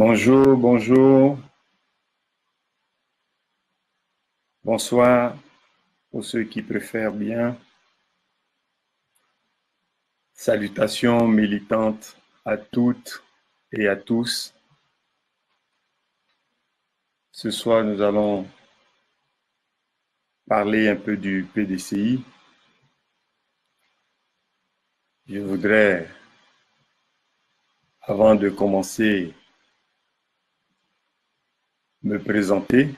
Bonjour, bonjour, bonsoir pour ceux qui préfèrent bien. Salutations militantes à toutes et à tous. Ce soir, nous allons parler un peu du PDCI. Je voudrais, avant de commencer, me présenter.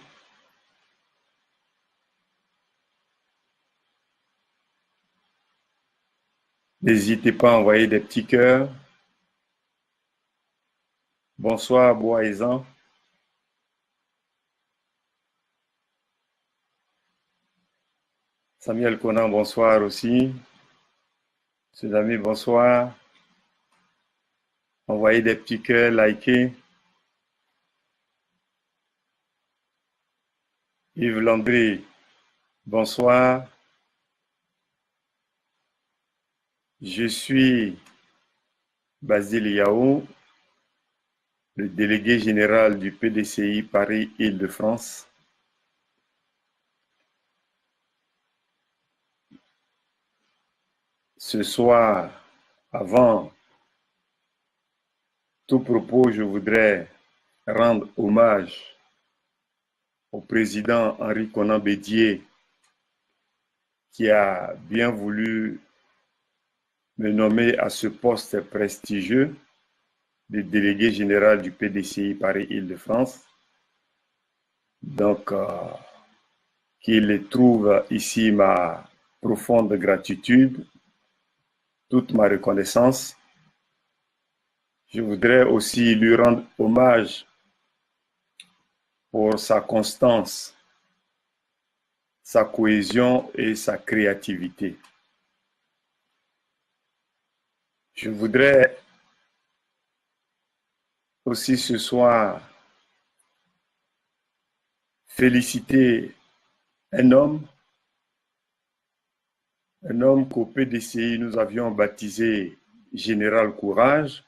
N'hésitez pas à envoyer des petits cœurs. Bonsoir, Boisan. Samuel Conan, bonsoir aussi. Ses amis, bonsoir. Envoyez des petits cœurs, likez. Yves Landry, bonsoir. Je suis Basile Yao, le délégué général du PDCI Paris-Île-de-France. Ce soir, avant tout propos, je voudrais rendre hommage au président Henri Konan Bédié qui a bien voulu me nommer à ce poste prestigieux de délégué général du PDCI Paris-Île-de-France. Donc, qu'il trouve ici ma profonde gratitude, toute ma reconnaissance. Je voudrais aussi lui rendre hommage pour sa constance, sa cohésion et sa créativité. Je voudrais aussi ce soir féliciter un homme qu'au PDCI nous avions baptisé Général Courage.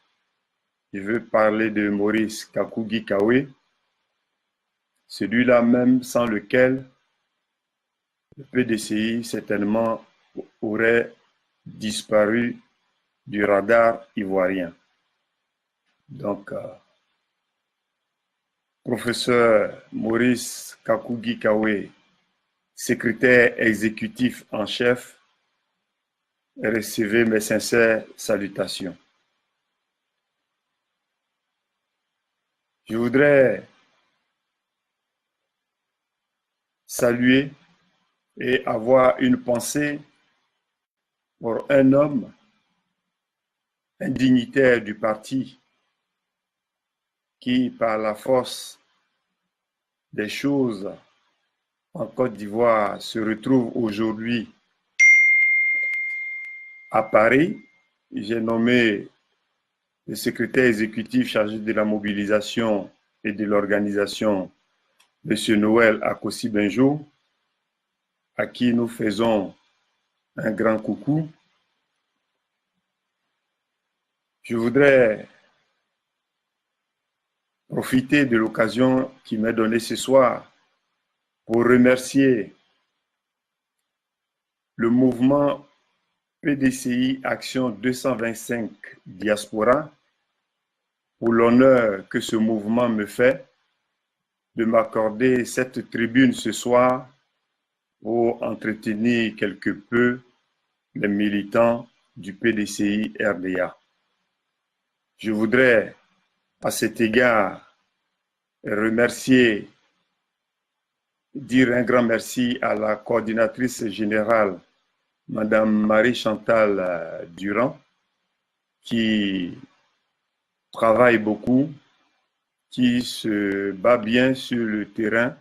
Je veux parler de Maurice Kakugi Kawe, celui-là même sans lequel le PDCI certainement aurait disparu du radar ivoirien. Donc, professeur Maurice Kakugi Kawe, secrétaire exécutif en chef, recevez mes sincères salutations. Je voudrais saluer et avoir une pensée pour un homme, un dignitaire du parti qui, par la force des choses en Côte d'Ivoire, se retrouve aujourd'hui à Paris. J'ai nommé le secrétaire exécutif chargé de la mobilisation et de l'organisation, M. Noël Akossi Benjo, à qui nous faisons un grand coucou. Je voudrais profiter de l'occasion qui m'est donnée ce soir pour remercier le mouvement PDCI Action 225 Diaspora pour l'honneur que ce mouvement me fait de m'accorder cette tribune ce soir pour entretenir quelque peu les militants du PDCI RDA. Je voudrais à cet égard remercier, dire un grand merci à la coordinatrice générale, Madame Marie-Chantal Durand, qui travaille beaucoup, qui se bat bien sur le terrain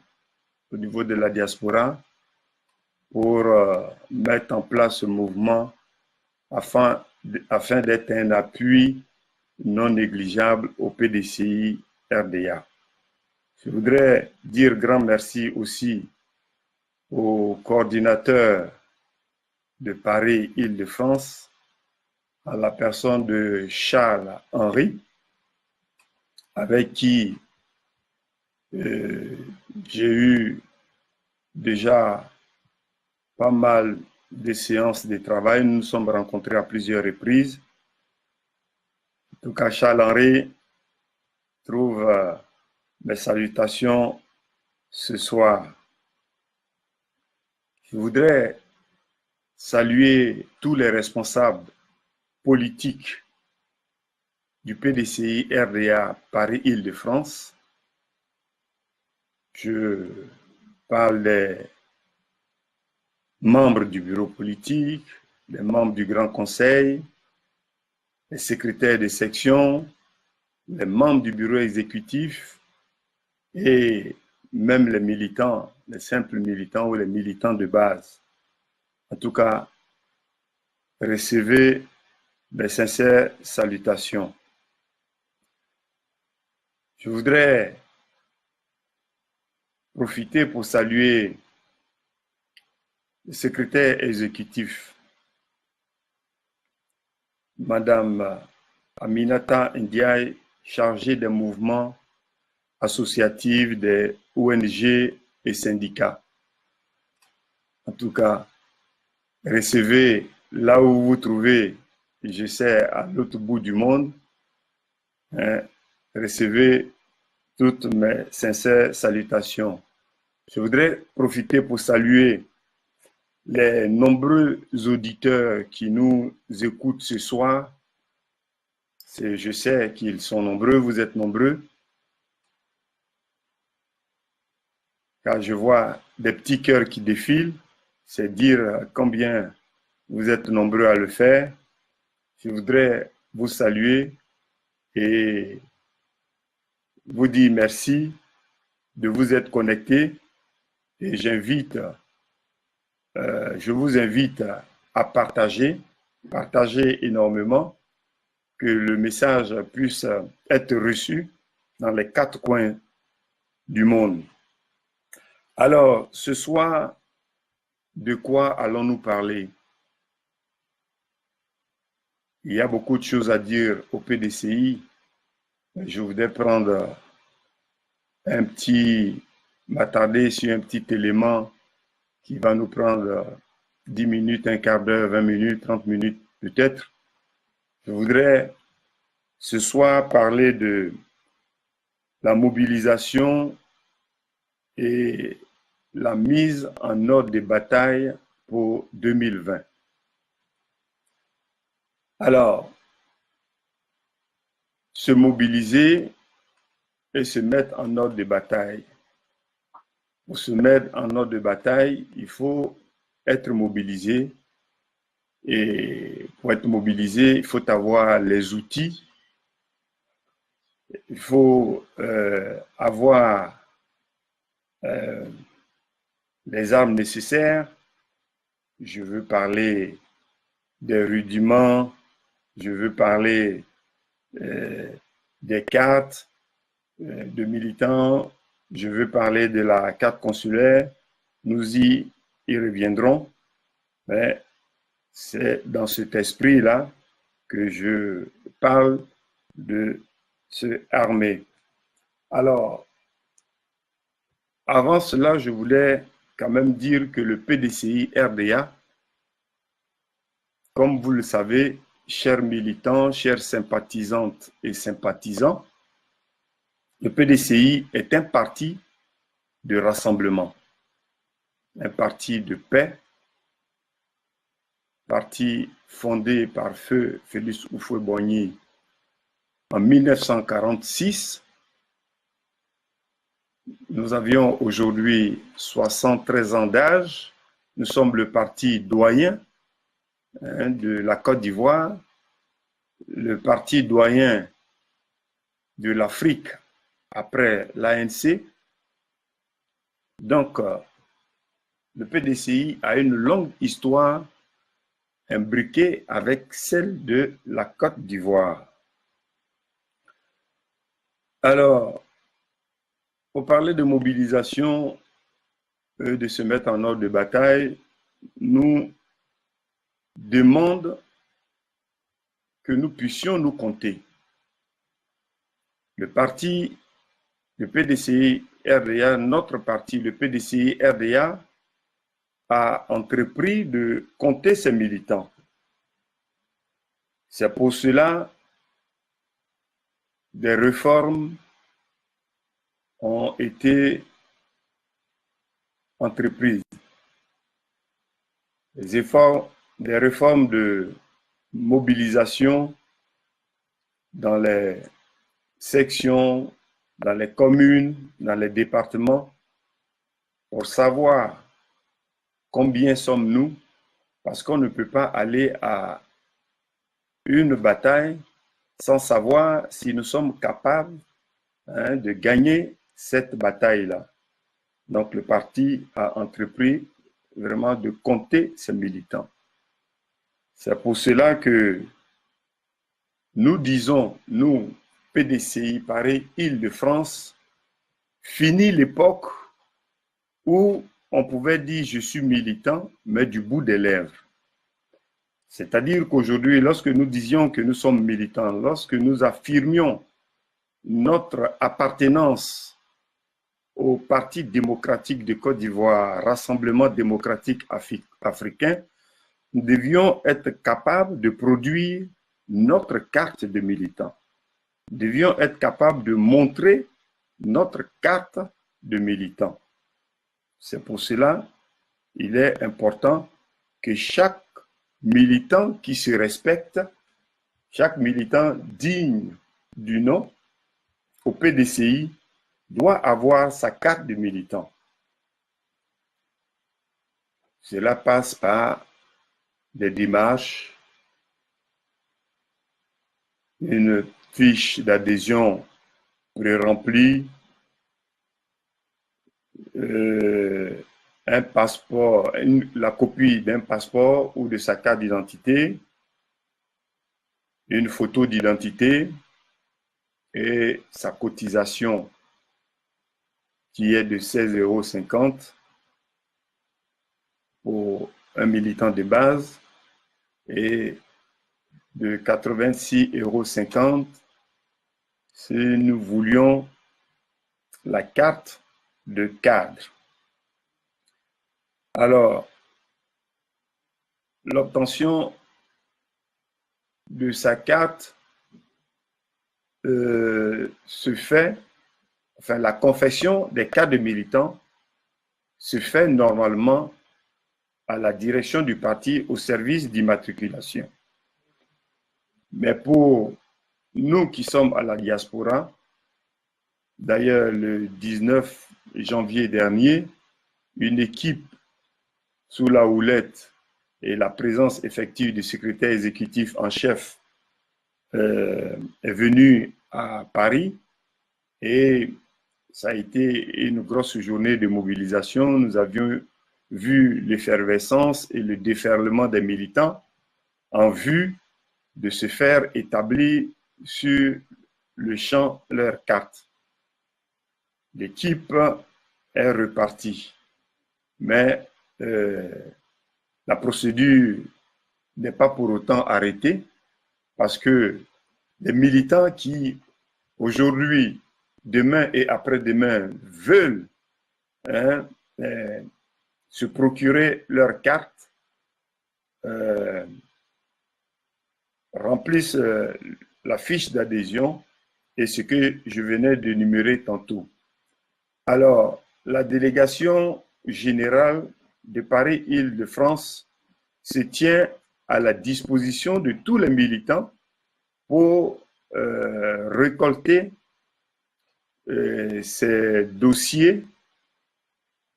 au niveau de la diaspora pour mettre en place ce mouvement afin d'être un appui non négligeable au PDCI RDA. Je voudrais dire grand merci aussi au coordinateur de Paris-Île-de-France, à la personne de Charles Henry, avec qui j'ai eu déjà pas mal de séances de travail. Nous nous sommes rencontrés à plusieurs reprises. En tout cas, Charles-Henri trouve mes salutations ce soir. Je voudrais saluer tous les responsables politiques du PDCI RDA Paris-Île-de-France. Je parle des membres du bureau politique, des membres du Grand Conseil, les secrétaires de section, les membres du bureau exécutif et même les militants, les simples militants ou les militants de base. En tout cas, recevez mes sincères salutations. Je voudrais profiter pour saluer le secrétaire exécutif, Madame Aminata Ndiaye, chargée des mouvements associatifs des ONG et syndicats. En tout cas, recevez là où vous vous trouvez, je sais, à l'autre bout du monde, recevez toutes mes sincères salutations. Je voudrais profiter pour saluer les nombreux auditeurs qui nous écoutent ce soir. Je sais qu'ils sont nombreux, vous êtes nombreux, car je vois des petits cœurs qui défilent, c'est dire combien vous êtes nombreux à le faire. Je voudrais vous saluer et vous dire merci de vous être connectés et je vous invite à partager énormément, que le message puisse être reçu dans les 4 coins du monde. Alors, ce soir, de quoi allons-nous parler? Il y a beaucoup de choses à dire au PDCI. Je voudrais m'attarder sur un petit élément qui va nous prendre 10 minutes, un quart d'heure, 20 minutes, 30 minutes peut-être. Je voudrais ce soir parler de la mobilisation et la mise en ordre des batailles pour 2020. Alors, se mobiliser et se mettre en ordre de bataille. Pour se mettre en ordre de bataille, il faut être mobilisé. Et pour être mobilisé, il faut avoir les outils. Il faut avoir les armes nécessaires. Je veux parler des rudiments, je veux parler des cartes de militants, je veux parler de la carte consulaire. Nous y reviendrons, mais c'est dans cet esprit-là que je parle de se armer. Alors, avant cela, je voulais quand même dire que le PDCI RDA, comme vous le savez, chers militants, chères sympathisantes et sympathisants, le PDCI est un parti de rassemblement, un parti de paix, parti fondé par feu Félix Houphouët-Boigny en 1946. Nous avions aujourd'hui 73 ans d'âge. Nous sommes le parti doyen de la Côte d'Ivoire, le parti doyen de l'Afrique après l'ANC. Donc, le PDCI a une longue histoire imbriquée avec celle de la Côte d'Ivoire. Alors, pour parler de mobilisation, de se mettre en ordre de bataille, nous demande que nous puissions nous compter. Le parti, le PDCI-RDA, notre parti, le PDCI-RDA, a entrepris de compter ses militants. C'est pour cela que des réformes ont été entreprises. Des réformes de mobilisation dans les sections, dans les communes, dans les départements, pour savoir combien sommes-nous, parce qu'on ne peut pas aller à une bataille sans savoir si nous sommes capables de gagner cette bataille-là. Donc le parti a entrepris vraiment de compter ses militants. C'est pour cela que nous disons, nous, PDCI Paris Île-de-France, fini l'époque où on pouvait dire je suis militant, mais du bout des lèvres. C'est-à-dire qu'aujourd'hui, lorsque nous disions que nous sommes militants, lorsque nous affirmions notre appartenance au Parti démocratique de Côte d'Ivoire, Rassemblement démocratique africain, nous devions être capables de produire notre carte de militant. Nous devions être capables de montrer notre carte de militant. C'est pour cela qu'il est important que chaque militant qui se respecte, chaque militant digne du nom au PDCI doit avoir sa carte de militant. Cela passe par des démarches, une fiche d'adhésion pré-remplie, un passeport, la copie d'un passeport ou de sa carte d'identité, une photo d'identité et sa cotisation qui est de 16,50 € pour un militant de base et de 86,50 € si nous voulions la carte de cadre. Alors, l'obtention de sa carte se fait, enfin la confection des cartes de militants se fait normalement à la direction du parti au service d'immatriculation. Mais pour nous qui sommes à la diaspora, d'ailleurs le 19 janvier dernier, une équipe sous la houlette et la présence effective du secrétaire exécutif en chef est venue à Paris et ça a été une grosse journée de mobilisation. Nous avions vu l'effervescence et le déferlement des militants en vue de se faire établir sur le champ leur carte. L'équipe est repartie, mais la procédure n'est pas pour autant arrêtée parce que les militants qui aujourd'hui, demain et après-demain veulent se procurer leur carte remplissent la fiche d'adhésion et ce que je venais d'énumérer tantôt. Alors, la délégation générale de Paris-Île-de-France se tient à la disposition de tous les militants pour récolter ces dossiers,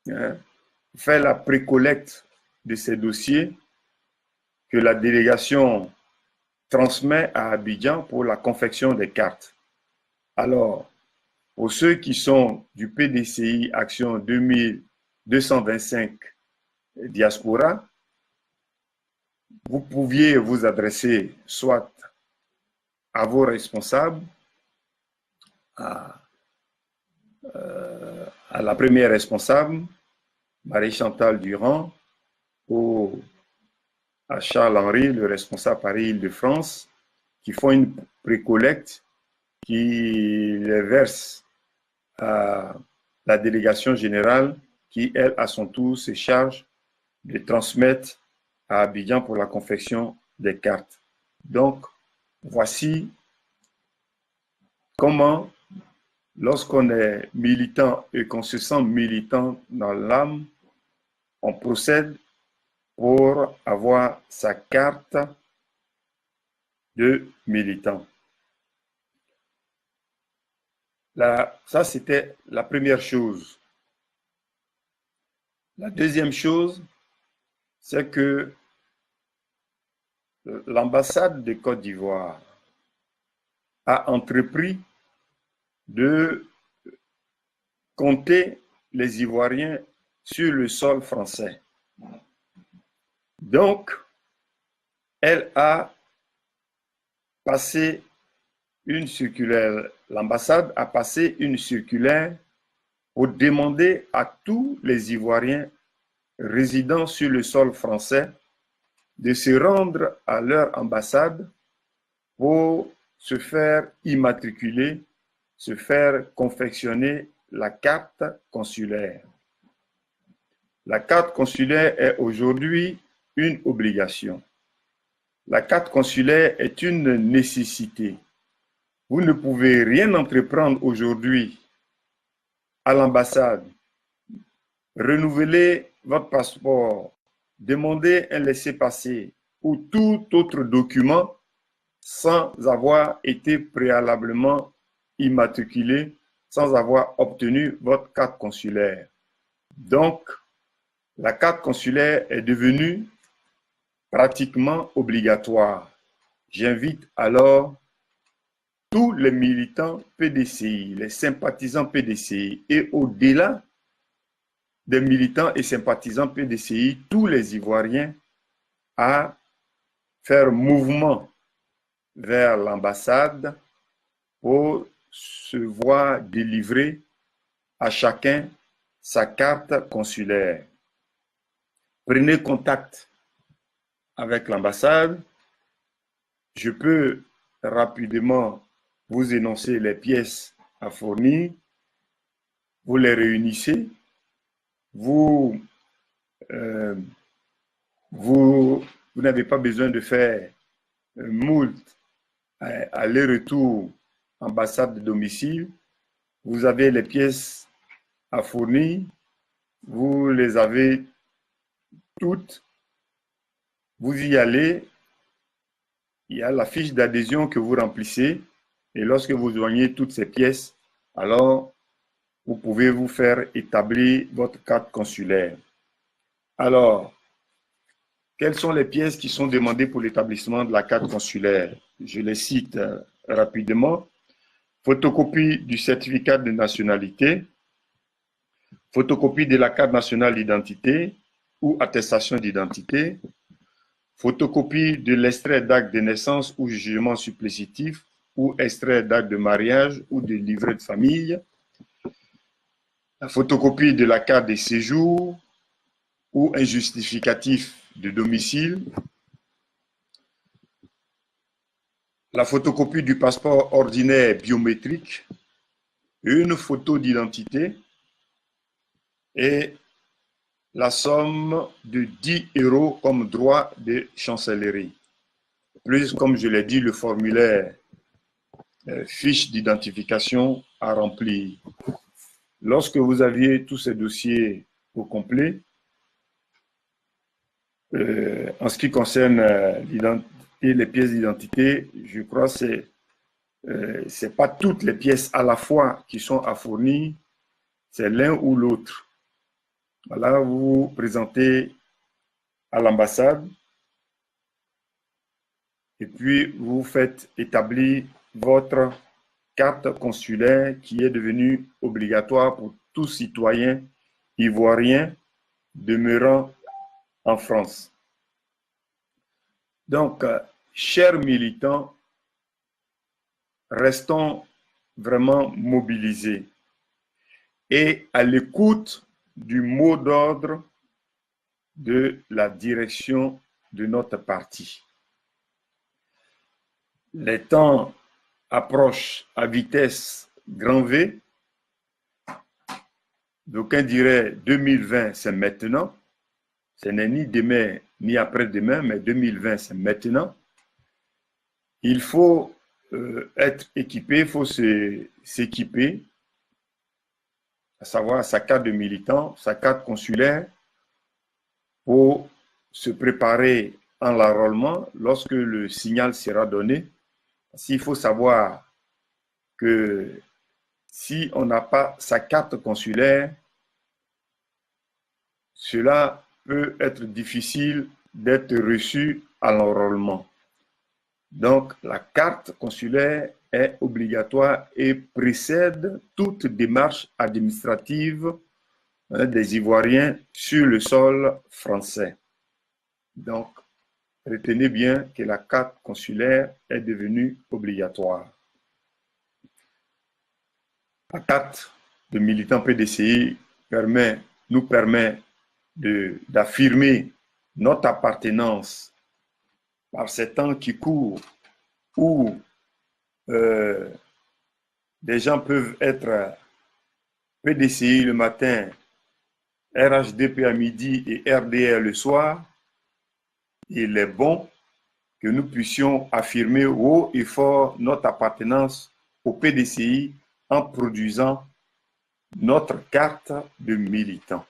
faire la précollecte de ces dossiers que la délégation transmet à Abidjan pour la confection des cartes. Alors, pour ceux qui sont du PDCI Action 2225 Diaspora, vous pouviez vous adresser soit à vos responsables, à la première responsable, Marie-Chantal Durand, ou à Charles-Henri, le responsable Paris-Île-de-France, qui font une précollecte qui les verse à la délégation générale qui, elle, à son tour, se charge de transmettre à Abidjan pour la confection des cartes. Donc, voici comment, lorsqu'on est militant et qu'on se sent militant dans l'âme, on procède pour avoir sa carte de militant. Ça, c'était la première chose. La deuxième chose, c'est que l'ambassade de Côte d'Ivoire a entrepris de compter les Ivoiriens sur le sol français. Donc, elle a passé une circulaire, l'ambassade a passé une circulaire pour demander à tous les Ivoiriens résidant sur le sol français de se rendre à leur ambassade pour se faire immatriculer, se faire confectionner la carte consulaire. La carte consulaire est aujourd'hui une obligation. La carte consulaire est une nécessité. Vous ne pouvez rien entreprendre aujourd'hui à l'ambassade, renouveler votre passeport, demander un laissez-passer ou tout autre document sans avoir été préalablement immatriculé, sans avoir obtenu votre carte consulaire. Donc, la carte consulaire est devenue pratiquement obligatoire. J'invite alors tous les militants PDCI, les sympathisants PDCI et au-delà des militants et sympathisants PDCI, tous les Ivoiriens à faire mouvement vers l'ambassade pour se voir délivrer à chacun sa carte consulaire. Prenez contact avec l'ambassade. Je peux rapidement vous énoncer les pièces à fournir. Vous les réunissez. Vous n'avez pas besoin de faire moult aller-retour ambassade de domicile. Vous avez les pièces à fournir. Vous les avez toutes. Vous y allez. Il y a la fiche d'adhésion que vous remplissez. Et lorsque vous joignez toutes ces pièces, alors vous pouvez vous faire établir votre carte consulaire. Alors, quelles sont les pièces qui sont demandées pour l'établissement de la carte consulaire? Je les cite rapidement. Photocopie du certificat de nationalité, photocopie de la carte nationale d'identité ou attestation d'identité, photocopie de l'extrait d'acte de naissance ou jugement supplécitif ou extrait d'acte de mariage ou de livret de famille, la photocopie de la carte de séjour ou un justificatif de domicile, la photocopie du passeport ordinaire biométrique, une photo d'identité et la somme de 10 € comme droit de chancellerie. Plus, comme je l'ai dit, le formulaire fiche d'identification à remplir. Lorsque vous aviez tous ces dossiers au complet, en ce qui concerne les pièces d'identité, je crois que ce n'est pas toutes les pièces à la fois qui sont à fournir, c'est l'un ou l'autre. Voilà, vous vous présentez à l'ambassade et puis vous faites établir votre carte consulaire qui est devenue obligatoire pour tout citoyen ivoirien demeurant en France. Donc, chers militants, restons vraiment mobilisés et à l'écoute du mot d'ordre de la direction de notre parti. Les temps approche à vitesse grand V. D'aucuns diraient 2020, c'est maintenant. Ce n'est ni demain ni après-demain, mais 2020, c'est maintenant. Il faut être équipé, il faut s'équiper, à savoir sa carte de militant, sa carte consulaire, pour se préparer en l'enrôlement lorsque le signal sera donné. Il faut savoir que si on n'a pas sa carte consulaire, cela peut être difficile d'être reçu à l'enrôlement. Donc, la carte consulaire est obligatoire et précède toute démarche administrative des Ivoiriens sur le sol français. Donc, retenez bien que la carte consulaire est devenue obligatoire. La carte de militant PDCI nous permet d'affirmer notre appartenance par ces temps qui courent où des gens peuvent être PDCI le matin, RHDP à midi et RDR le soir. Il est bon que nous puissions affirmer haut et fort notre appartenance au PDCI en produisant notre carte de militant.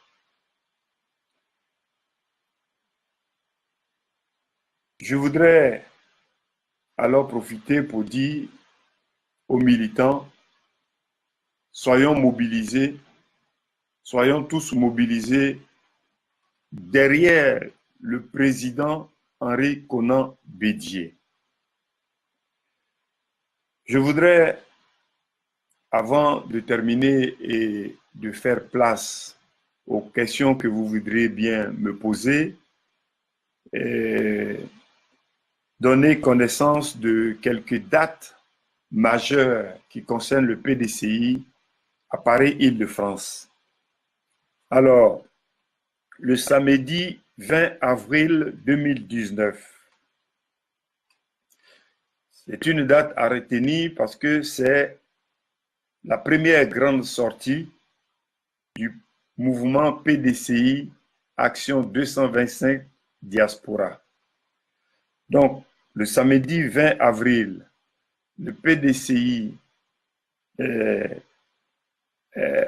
Je voudrais alors profiter pour dire aux militants, soyons mobilisés, soyons tous mobilisés derrière le président Henri Konan Bédié. Je voudrais, avant de terminer et de faire place aux questions que vous voudriez bien me poser, donner connaissance de quelques dates majeures qui concernent le PDCI à Paris-Île-de-France. Alors, le samedi 20 avril 2019, c'est une date à retenir parce que c'est la première grande sortie du mouvement PDCI Action 225 Diaspora. Donc, le samedi 20 avril, le PDCI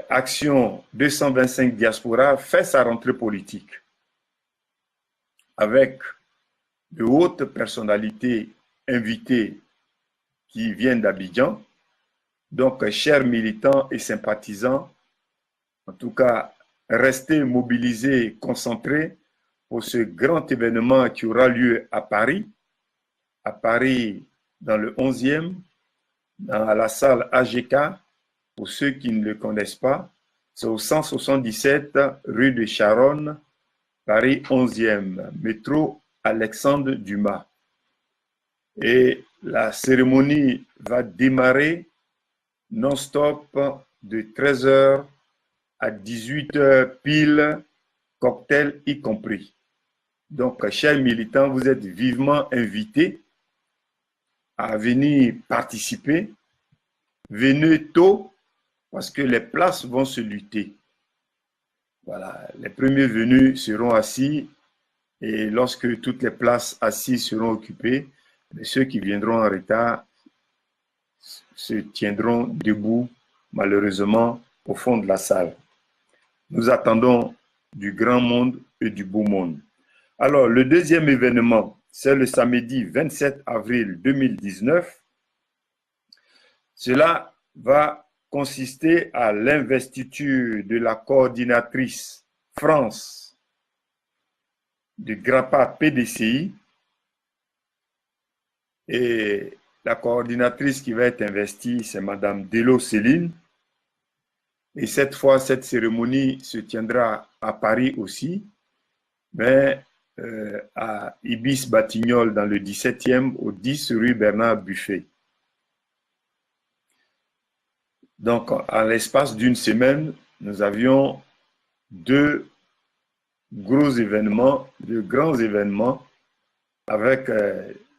Action 225 Diaspora fait sa rentrée politique avec de hautes personnalités invitées qui viennent d'Abidjan. Donc, chers militants et sympathisants, en tout cas, restez mobilisés, concentrés pour ce grand événement qui aura lieu à Paris dans le 11e, dans la salle AGK. Pour ceux qui ne le connaissent pas, c'est au 177 rue de Charonne, Paris 11e, métro Alexandre Dumas. Et la cérémonie va démarrer non-stop de 13h à 18h pile, cocktail y compris. Donc, chers militants, vous êtes vivement invités à venir participer. Venez tôt parce que les places vont se lutter. Voilà, les premiers venus seront assis et lorsque toutes les places assises seront occupées, ceux qui viendront en retard se tiendront debout, malheureusement, au fond de la salle. Nous attendons du grand monde et du beau monde. Alors, le deuxième événement, c'est le samedi 27 avril 2019. Cela va consister à l'investiture de la coordinatrice France de Grappa PDCI. Et la coordinatrice qui va être investie, c'est Madame Delo Céline. Et cette fois, cette cérémonie se tiendra à Paris aussi, mais à Ibis-Batignolles dans le 17e, au 10 rue Bernard Buffet. Donc, à l'espace d'une semaine, nous avions deux gros événements, deux grands événements avec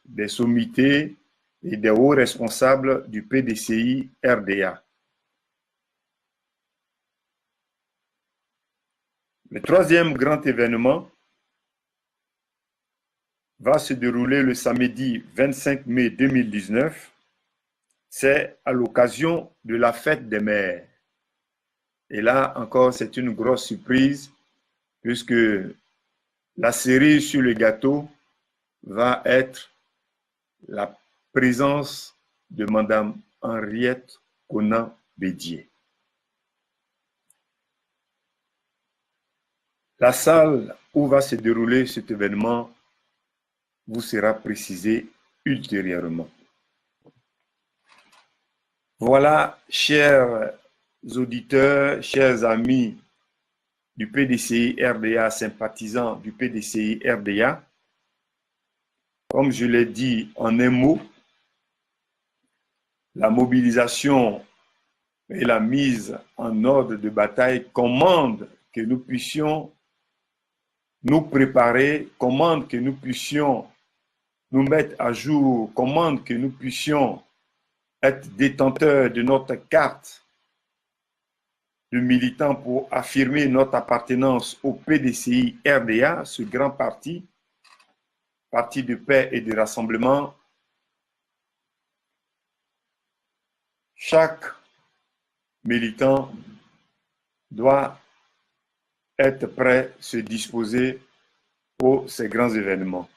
des sommités et des hauts responsables du PDCI RDA. Le troisième grand événement va se dérouler le samedi 25 mai 2019. C'est à l'occasion de la fête des mères. Et là encore, c'est une grosse surprise puisque la cerise sur le gâteau va être la présence de Madame Henriette Konan Bédié. La salle où va se dérouler cet événement vous sera précisée ultérieurement. Voilà, chers auditeurs, chers amis du PDCI RDA, sympathisants du PDCI RDA, comme je l'ai dit en un mot, la mobilisation et la mise en ordre de bataille commande que nous puissions nous préparer, commande que nous puissions nous mettre à jour, commande que nous puissions être détenteurs de notre carte de militants pour affirmer notre appartenance au PDCI RDA, ce grand parti, parti de paix et de rassemblement. Chaque militant doit être prêt, se disposer pour ces grands événements.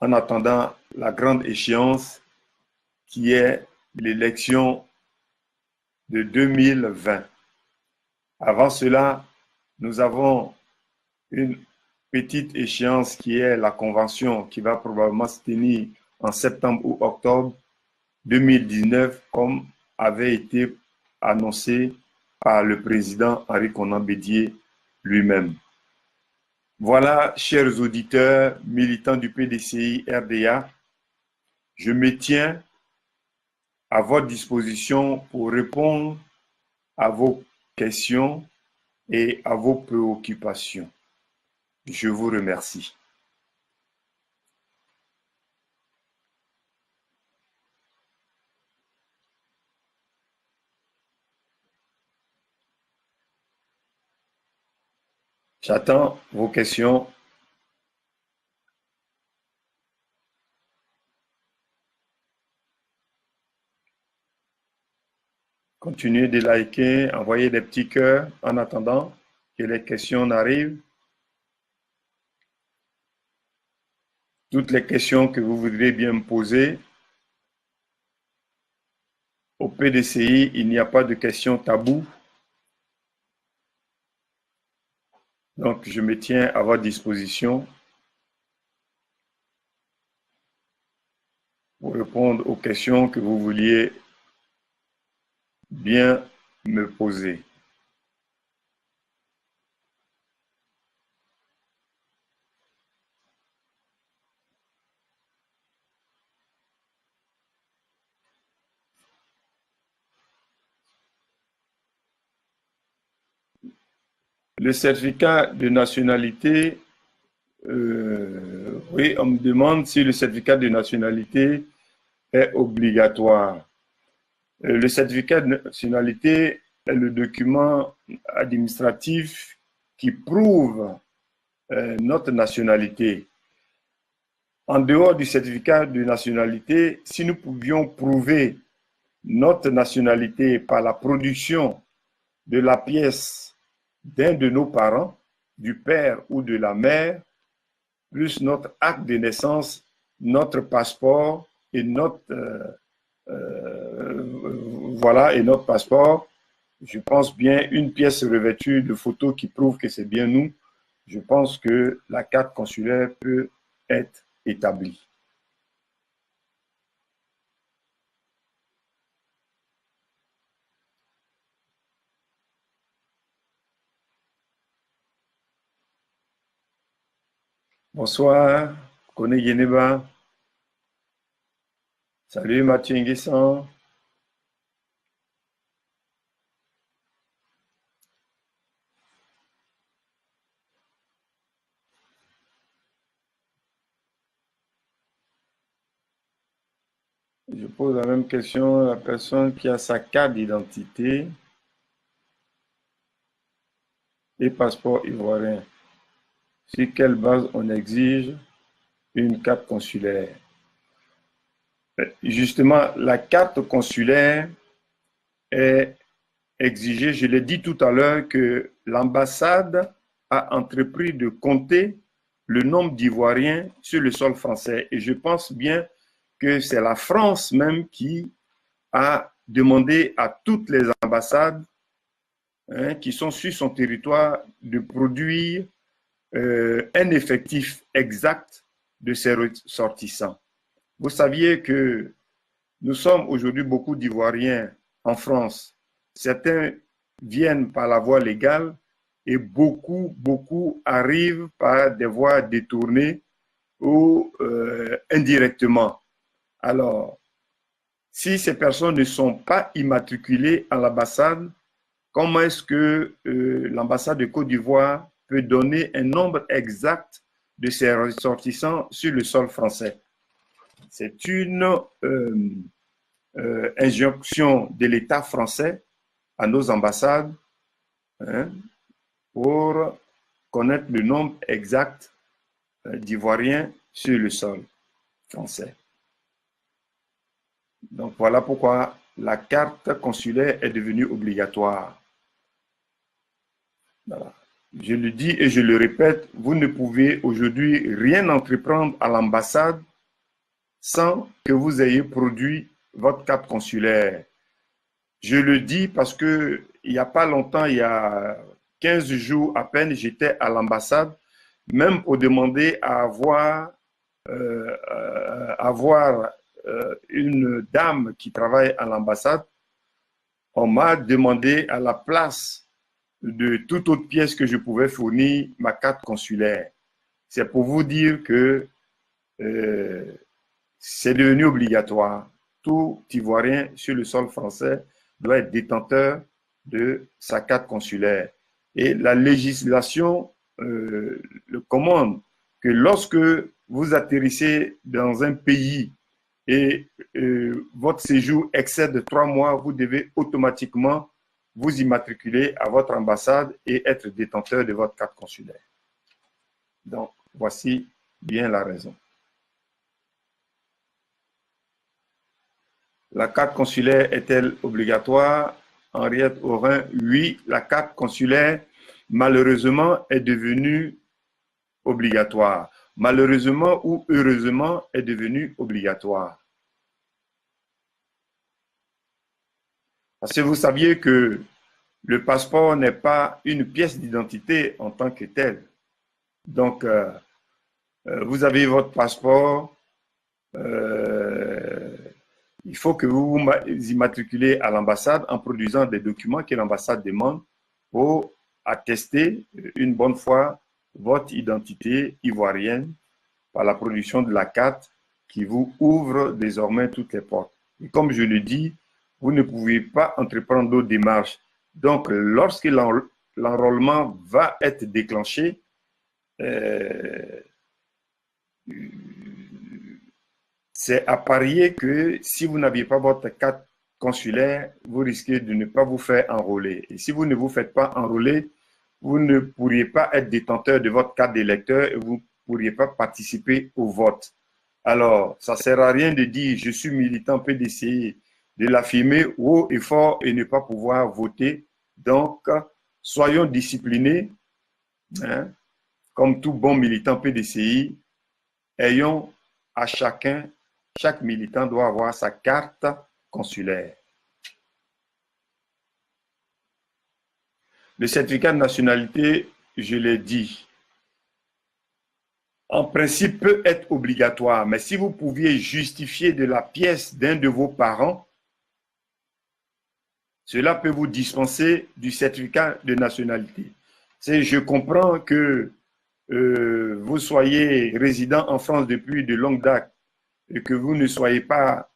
En attendant la grande échéance qui est l'élection de 2020. Avant cela, nous avons une petite échéance qui est la convention qui va probablement se tenir en septembre ou octobre 2019, comme avait été annoncé par le président Henri Konan Bédié lui-même. Voilà, chers auditeurs, militants du PDCI RDA, je me tiens à votre disposition pour répondre à vos questions et à vos préoccupations. Je vous remercie. J'attends vos questions. Continuez de liker, envoyer des petits cœurs en attendant que les questions n'arrivent. Toutes les questions que vous voudrez bien me poser. Au PDCI, il n'y a pas de questions taboues. Donc, je me tiens à votre disposition pour répondre aux questions que vous vouliez bien me poser. Le certificat de nationalité, oui, on me demande si le certificat de nationalité est obligatoire. Le certificat de nationalité est le document administratif qui prouve notre nationalité. En dehors du certificat de nationalité, si nous pouvions prouver notre nationalité par la production de la pièce d'un de nos parents, du père ou de la mère, plus notre acte de naissance, notre passeport et notre voilà, et notre passeport, je pense bien une pièce revêtue de photos qui prouve que c'est bien nous, je pense que la carte consulaire peut être établie. Bonsoir, Kone Yeneba. Salut Mathieu Nguessan. Je pose la même question à la personne qui a sa carte d'identité et passeport ivoirien. Sur quelle base on exige une carte consulaire? Justement, la carte consulaire est exigée, je l'ai dit tout à l'heure, que l'ambassade a entrepris de compter le nombre d'Ivoiriens sur le sol français. Et je pense bien que c'est la France même qui a demandé à toutes les ambassades qui sont sur son territoire de produire un effectif exact de ses ressortissants. Vous saviez que nous sommes aujourd'hui beaucoup d'Ivoiriens en France. Certains viennent par la voie légale et beaucoup arrivent par des voies détournées ou indirectement. Alors, si ces personnes ne sont pas immatriculées à l'ambassade, comment est-ce que l'ambassade de Côte d'Ivoire peut donner un nombre exact de ses ressortissants sur le sol français? C'est une injonction de l'État français à nos ambassades pour connaître le nombre exact d'Ivoiriens sur le sol français. Donc voilà pourquoi la carte consulaire est devenue obligatoire. Voilà. Je le dis et je le répète, vous ne pouvez aujourd'hui rien entreprendre à l'ambassade sans que vous ayez produit votre carte consulaire. Je le dis parce que il n'y a pas longtemps, il y a 15 jours à peine, j'étais à l'ambassade, même pour demander à avoir une dame qui travaille à l'ambassade. On m'a demandé à la place de toute autre pièce que je pouvais fournir ma carte consulaire. C'est pour vous dire que c'est devenu obligatoire. Tout Ivoirien sur le sol français doit être détenteur de sa carte consulaire. Et la législation le commande que lorsque vous atterrissez dans un pays et votre séjour excède 3 mois, vous devez automatiquement vous immatriculer à votre ambassade et être détenteur de votre carte consulaire. Donc, voici bien la raison. La carte consulaire est-elle obligatoire? Henriette Aurin, oui, la carte consulaire, malheureusement, est devenue obligatoire. Malheureusement ou heureusement, est devenue obligatoire. Parce que vous saviez que le passeport n'est pas une pièce d'identité en tant que telle. Donc, vous avez votre passeport, il faut que vous vous immatriculez à l'ambassade en produisant des documents que l'ambassade demande pour attester une bonne fois votre identité ivoirienne par la production de la carte qui vous ouvre désormais toutes les portes. Et comme je le dis, vous ne pouvez pas entreprendre d'autres démarches. Donc, lorsque l'enrôlement va être déclenché, c'est à parier que si vous n'aviez pas votre carte consulaire, vous risquez de ne pas vous faire enrôler. Et si vous ne vous faites pas enrôler, vous ne pourriez pas être détenteur de votre carte d'électeur et vous ne pourriez pas participer au vote. Alors, ça ne sert à rien de dire je suis militant PDCI, de l'affirmer haut et fort et ne pas pouvoir voter. Donc, soyons disciplinés, hein, comme tout bon militant PDCI, ayons à chaque militant doit avoir sa carte consulaire. Le certificat de nationalité, je l'ai dit, en principe peut être obligatoire, mais si vous pouviez justifier de la pièce d'un de vos parents, cela peut vous dispenser du certificat de nationalité. Je comprends que vous soyez résident en France depuis de longue date et que vous ne soyez pas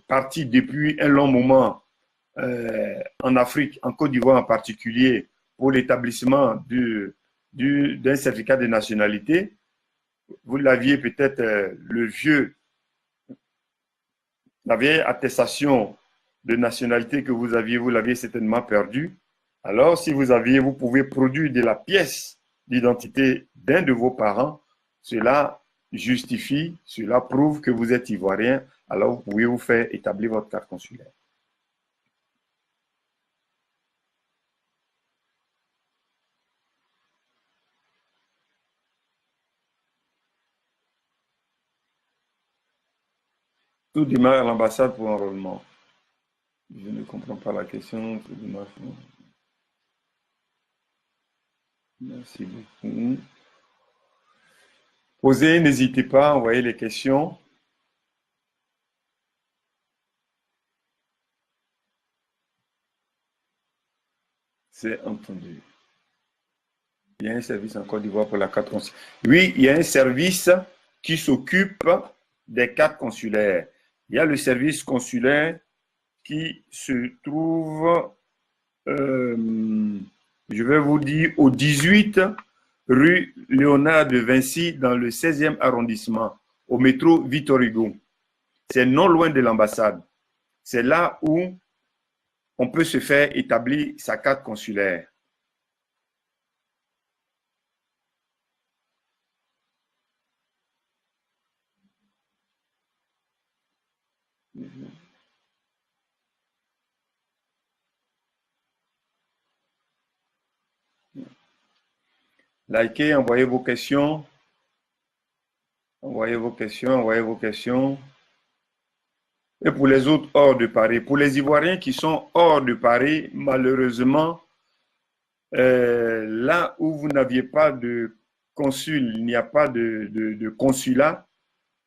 parti depuis un long moment en Afrique, en Côte d'Ivoire en particulier, pour l'établissement d'un certificat de nationalité. Vous l'aviez peut-être le vieux la vieille attestation de nationalité que vous l'aviez certainement perdue. Alors, si vous pouvez produire de la pièce d'identité d'un de vos parents, cela justifie, cela prouve que vous êtes ivoirien, alors vous pouvez vous faire établir votre carte consulaire. Tout démarre à l'ambassade pour enrôlement. Je ne comprends pas la question. Tout démarre. Merci beaucoup. Posez, n'hésitez pas à envoyer les questions. C'est entendu. Il y a un service en Côte d'Ivoire pour la carte consulaire. Oui, il y a un service qui s'occupe des cartes consulaires. Il y a le service consulaire qui se trouve, je vais vous dire, au 18 rue Léonard de Vinci dans le 16e arrondissement, au métro Victor Hugo. C'est non loin de l'ambassade. C'est là où on peut se faire établir sa carte consulaire. Likez, envoyez vos questions. Envoyez vos questions, envoyez vos questions. Et pour les autres hors de Paris, pour les Ivoiriens qui sont hors de Paris, malheureusement, là où vous n'aviez pas de consul, il n'y a pas de consulat,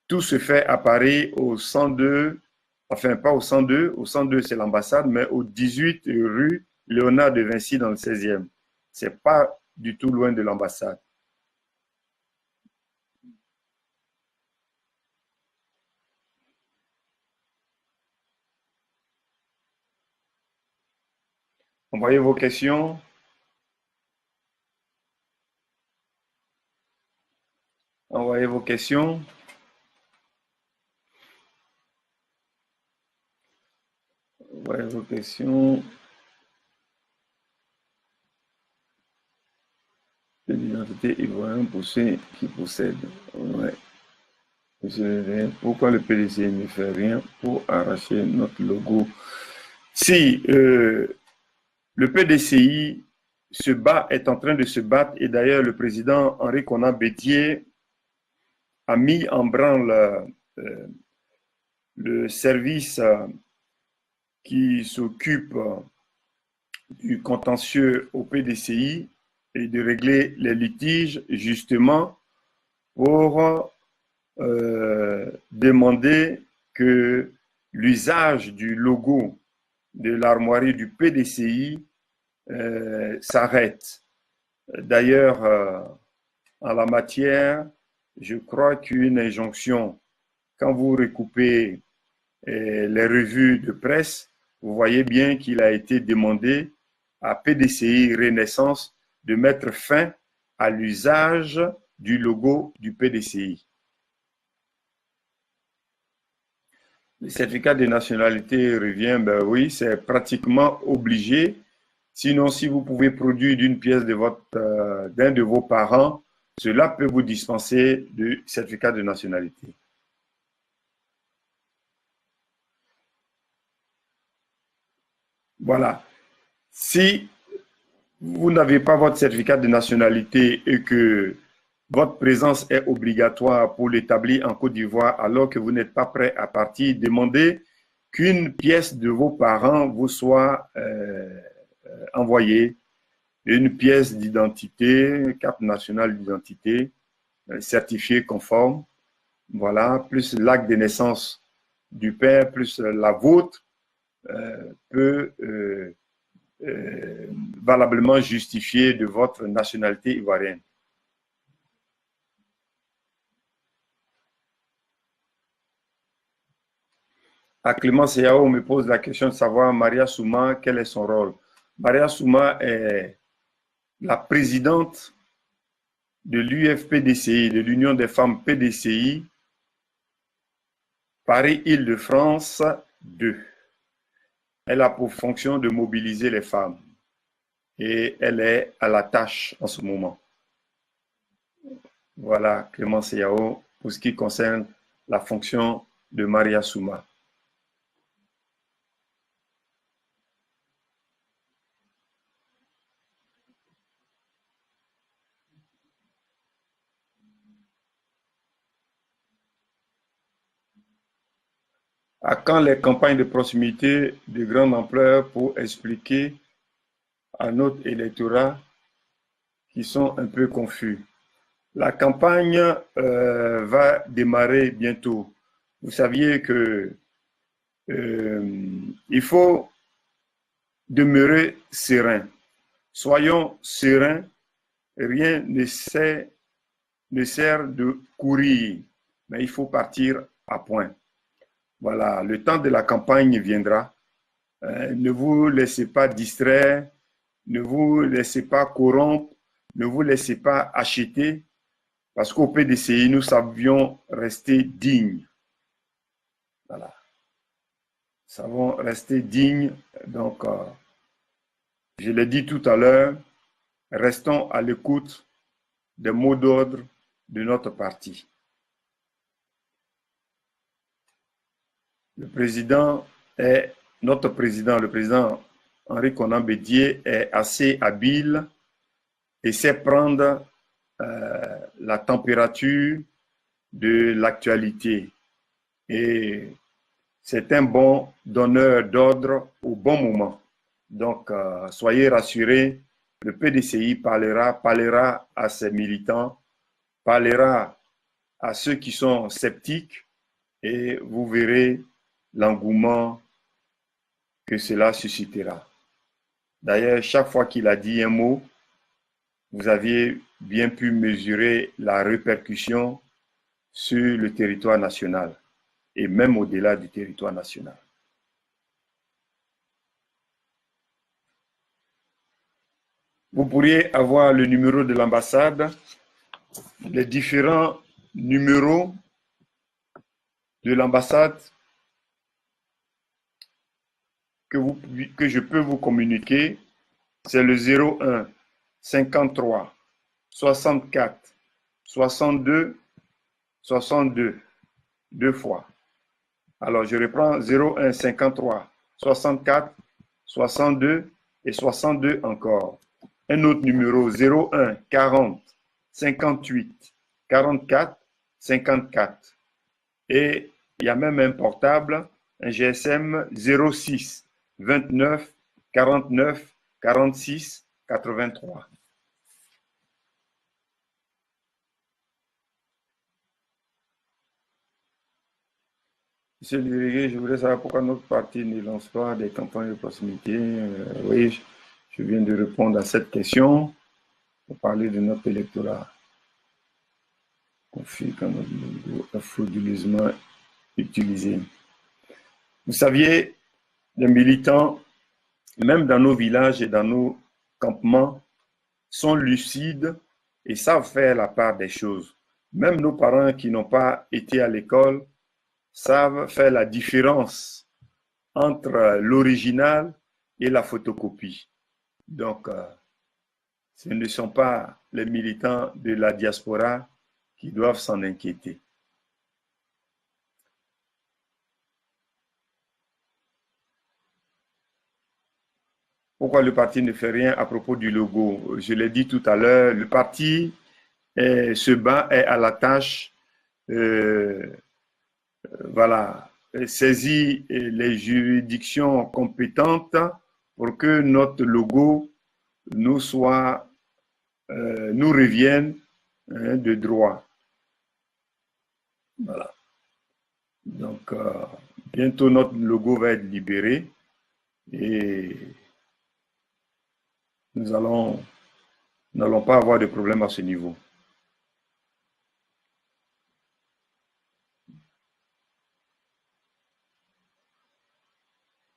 tout se fait à Paris au 102, enfin pas au 102 c'est l'ambassade, mais au 18 rue Léonard de Vinci dans le 16e. C'est pas du tout loin de l'ambassade. Envoyez vos questions. Envoyez vos questions. Envoyez vos questions. L'identité ivoirienne pour ceux qui possèdent. Ouais. Pourquoi le PDC ne fait rien pour arracher notre logo? Si le PDCI est en train de se battre, et d'ailleurs le président Henri Konan Bédié a mis en branle le service qui s'occupe du contentieux au PDCI et de régler les litiges justement pour demander que l'usage du logo de l'armoirie du PDCI s'arrête. D'ailleurs, en la matière, je crois qu'une injonction, quand vous recoupez les revues de presse, vous voyez bien qu'il a été demandé à PDCI Renaissance de mettre fin à l'usage du logo du PDCI. Le certificat de nationalité revient, ben oui, c'est pratiquement obligé. Sinon, si vous pouvez produire d'une pièce d'un de vos parents, cela peut vous dispenser du certificat de nationalité. Voilà. Si vous n'avez pas votre certificat de nationalité et que votre présence est obligatoire pour l'établir en Côte d'Ivoire alors que vous n'êtes pas prêt à partir, demandez qu'une pièce de vos parents vous soit envoyée, une pièce d'identité, carte nationale d'identité, certifiée conforme, voilà, plus l'acte de naissance du père, plus la vôtre, peut valablement justifier de votre nationalité ivoirienne. Clément Seyao me pose la question de savoir Maria Souma, quel est son rôle. Maria Souma est la présidente de l'UFPDCI, de l'Union des femmes PDCI, Paris-Île-de-France 2. Elle a pour fonction de mobiliser les femmes et elle est à la tâche en ce moment. Voilà Clémence Yao pour ce qui concerne la fonction de Maria Souma. À quand les campagnes de proximité de grande ampleur pour expliquer à notre électorat qui sont un peu confus? La campagne va démarrer bientôt. Vous saviez que il faut demeurer serein. Soyons sereins. Rien ne sert de courir, mais il faut partir à point. Voilà, le temps de la campagne viendra. Ne vous laissez pas distraire, ne vous laissez pas corrompre, ne vous laissez pas acheter, parce qu'au PDCI, nous savions rester dignes. Voilà. Nous savons rester dignes. Donc, je l'ai dit tout à l'heure, restons à l'écoute des mots d'ordre de notre parti. Le président est notre président, le président Henri Konan Bédié est assez habile et sait prendre la température de l'actualité. Et c'est un bon donneur d'ordre au bon moment. Donc, soyez rassurés, le PDCI parlera à ses militants, parlera à ceux qui sont sceptiques et vous verrez l'engouement que cela suscitera. D'ailleurs, chaque fois qu'il a dit un mot, vous aviez bien pu mesurer la répercussion sur le territoire national et même au-delà du territoire national. Vous pourriez avoir le numéro de l'ambassade, les différents numéros de l'ambassade que je peux vous communiquer, c'est le 01 53 64 62 62 deux fois. Alors je reprends 01 53 64 62 et 62 encore. Un autre numéro 01 40 58 44 54. Et il y a même un portable, un GSM 06 29 49 46 83. Monsieur le délégué, je voudrais savoir pourquoi notre parti ne lance pas des campagnes de proximité. Oui, je viens de répondre à cette question pour parler de notre électorat. Confie quand notre logo est frauduleusement utilisé. Vous saviez, les militants, même dans nos villages et dans nos campements, sont lucides et savent faire la part des choses. Même nos parents qui n'ont pas été à l'école savent faire la différence entre l'original et la photocopie. Donc, ce ne sont pas les militants de la diaspora qui doivent s'en inquiéter. Pourquoi le parti ne fait rien à propos du logo? Je l'ai dit tout à l'heure, le parti se bat, est à la tâche, voilà, saisit les juridictions compétentes pour que notre logo nous revienne de droit. Voilà. Donc, bientôt notre logo va être libéré et nous n'allons pas avoir de problème à ce niveau.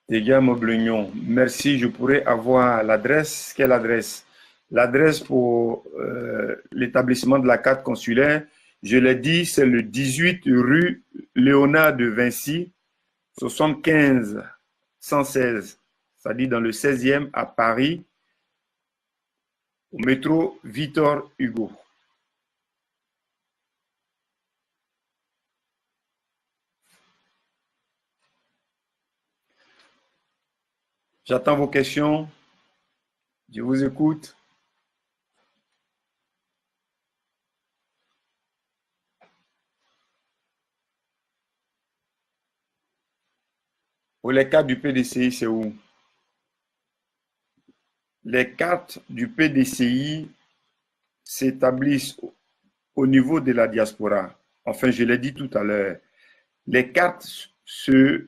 Dégâts Moblignon, merci, je pourrais avoir l'adresse. Quelle adresse? L'adresse pour l'établissement de la carte consulaire, Je l'ai dit, c'est le 18 rue Léonard de Vinci, 75 116, c'est-à-dire dans le 16e à Paris, au métro Victor Hugo. J'attends vos questions. Je vous écoute. Pour les cartes du PDCI, c'est où? Les cartes du PDCI s'établissent au niveau de la diaspora. Enfin, je l'ai dit tout à l'heure. Les cartes se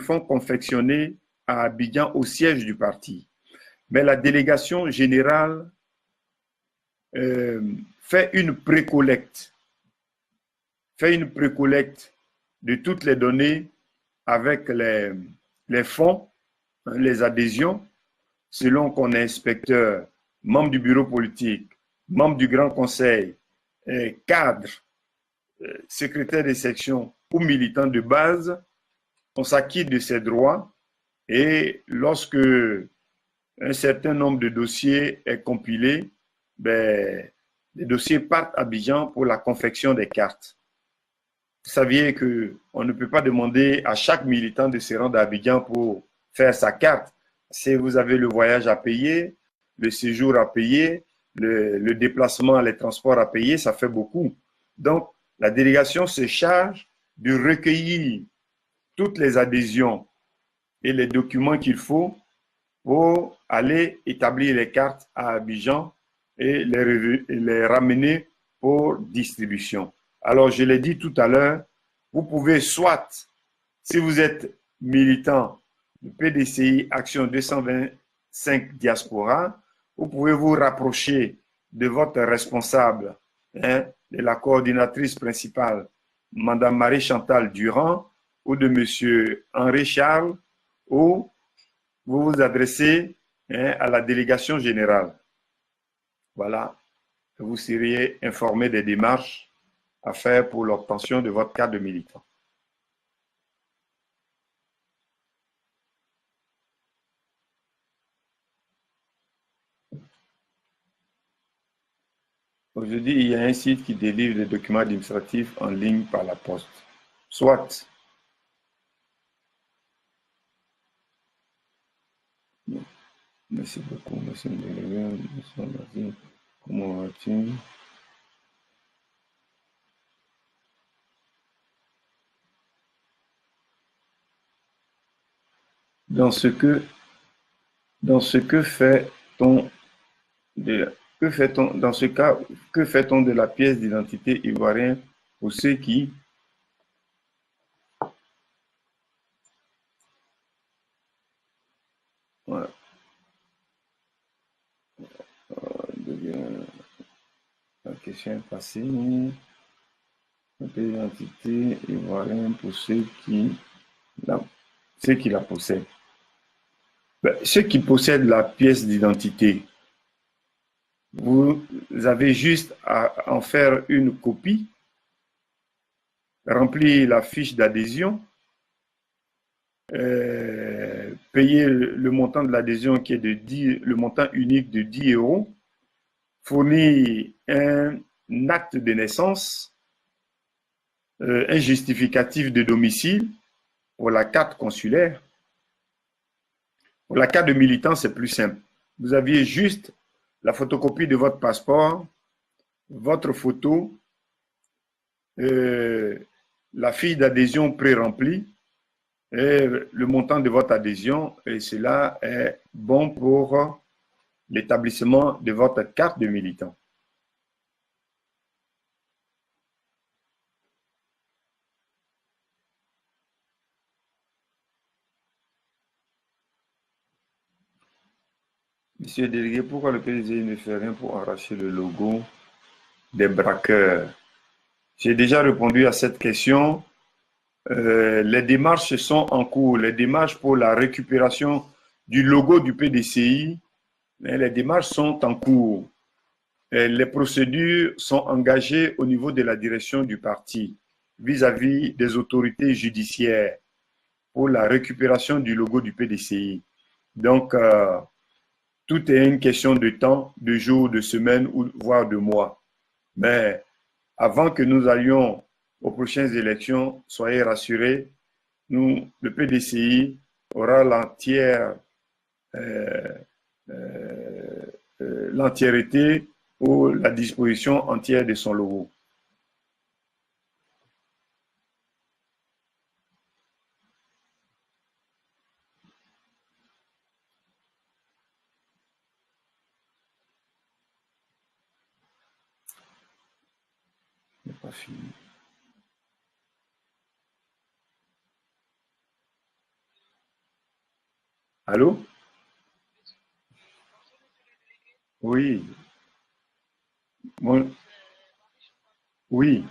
font confectionner à Abidjan au siège du parti. Mais la délégation générale fait une précollecte. De toutes les données avec les fonds, les adhésions, selon qu'on est inspecteur, membre du bureau politique, membre du grand conseil, cadre, secrétaire de section ou militant de base, on s'acquitte de ses droits et lorsque un certain nombre de dossiers est compilé, les dossiers partent à Abidjan pour la confection des cartes. Vous saviez qu'on ne peut pas demander à chaque militant de se rendre à Abidjan pour faire sa carte. Si vous avez le voyage à payer, le séjour à payer, le déplacement, les transports à payer, ça fait beaucoup. Donc, la délégation se charge de recueillir toutes les adhésions et les documents qu'il faut pour aller établir les cartes à Abidjan et les ramener pour distribution. Alors, je l'ai dit tout à l'heure, vous pouvez soit, si vous êtes militant du PDCI Action 225 Diaspora, vous pouvez vous rapprocher de votre responsable, de la coordinatrice principale, Madame Marie-Chantal Durand, ou de Monsieur Henri Charles, ou vous vous adressez à la délégation générale. Voilà, vous seriez informé des démarches à faire pour l'obtention de votre carte de militant. Aujourd'hui, il y a un site qui délivre des documents administratifs en ligne par la poste. Soit. Merci beaucoup, monsieur le délégué. Merci. Comment vas-tu? Dans ce que fait-on dans ce cas, que fait-on de la pièce d'identité ivoirienne pour ceux qui voilà. La question est passée. La pièce d'identité ivoirienne pour ceux qui la possèdent. Ceux qui possèdent la pièce d'identité, vous avez juste à en faire une copie, remplir la fiche d'adhésion, payer le montant de l'adhésion qui est le montant unique de 10 €, fournir un acte de naissance, un justificatif de domicile pour la carte consulaire. Pour la carte de militant, c'est plus simple. Vous aviez juste la photocopie de votre passeport, votre photo, la fiche d'adhésion pré-remplie et le montant de votre adhésion, et cela est bon pour l'établissement de votre carte de militant. Monsieur le délégué, pourquoi le PDG ne fait rien pour arracher le logo des braqueurs? J'ai déjà répondu à cette question. Les démarches sont en cours. Les démarches pour la récupération du logo du PDCI, les démarches sont en cours. les procédures sont engagées au niveau de la direction du parti vis-à-vis des autorités judiciaires pour la récupération du logo du PDCI. Donc, tout est une question de temps, de jours, de semaines ou voire de mois. Mais avant que nous allions aux prochaines élections, soyez rassurés, nous, le PDCI aura l'entièreté ou la disposition entière de son logo. n'est pas fini. Allô? Oui. Bon, oui.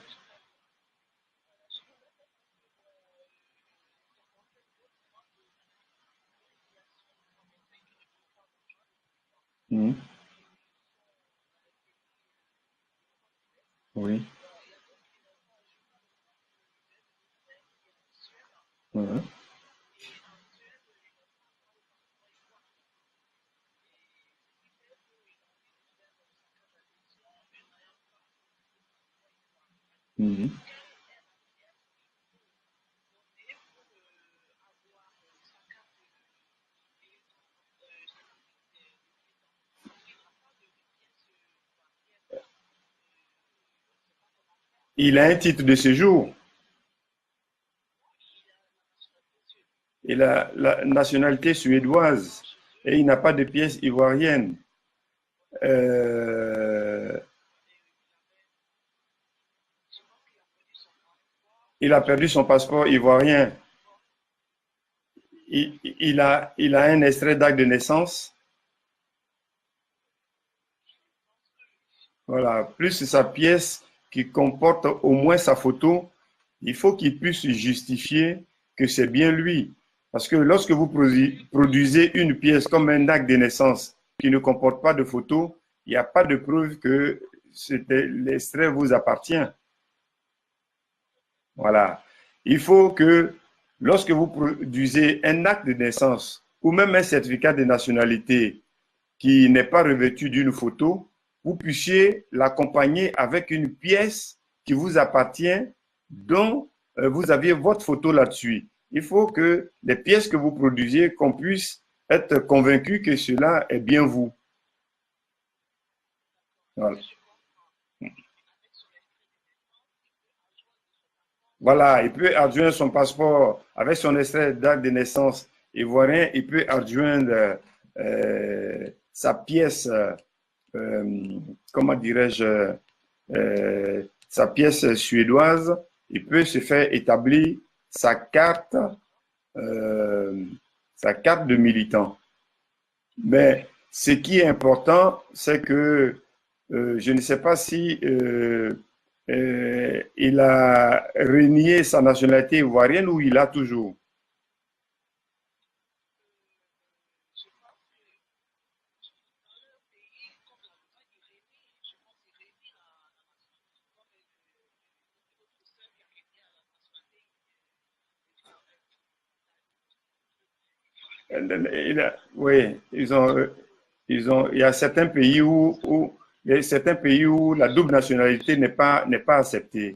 Mhm. Oui. Mhm. Mhm. Il a un titre de séjour. Il a la nationalité suédoise et il n'a pas de pièce ivoirienne. Euh, il a perdu son passeport ivoirien. Il a un extrait d'acte de naissance. Voilà, plus sa pièce qui comporte au moins sa photo, il faut qu'il puisse justifier que c'est bien lui. Parce que lorsque vous produisez une pièce comme un acte de naissance qui ne comporte pas de photo, il n'y a pas de preuve que l'extrait vous appartient. Voilà. Il faut que lorsque vous produisez un acte de naissance ou même un certificat de nationalité qui n'est pas revêtu d'une photo, vous puissiez l'accompagner avec une pièce qui vous appartient, dont vous aviez votre photo là-dessus. Il faut que les pièces que vous produisiez, qu'on puisse être convaincu que cela est bien vous. Voilà. Voilà, il peut adjoindre son passeport avec son extrait d'acte de naissance ivoirien, il peut adjoindre sa pièce, comment dirais-je, sa pièce suédoise, il peut se faire établir sa carte, euh, sa carte de militant. Mais ce qui est important, c'est que je ne sais pas si il a renié sa nationalité ivoirienne ou il a toujours. Oui, il y a certains pays il y a certains pays où la double nationalité n'est pas acceptée.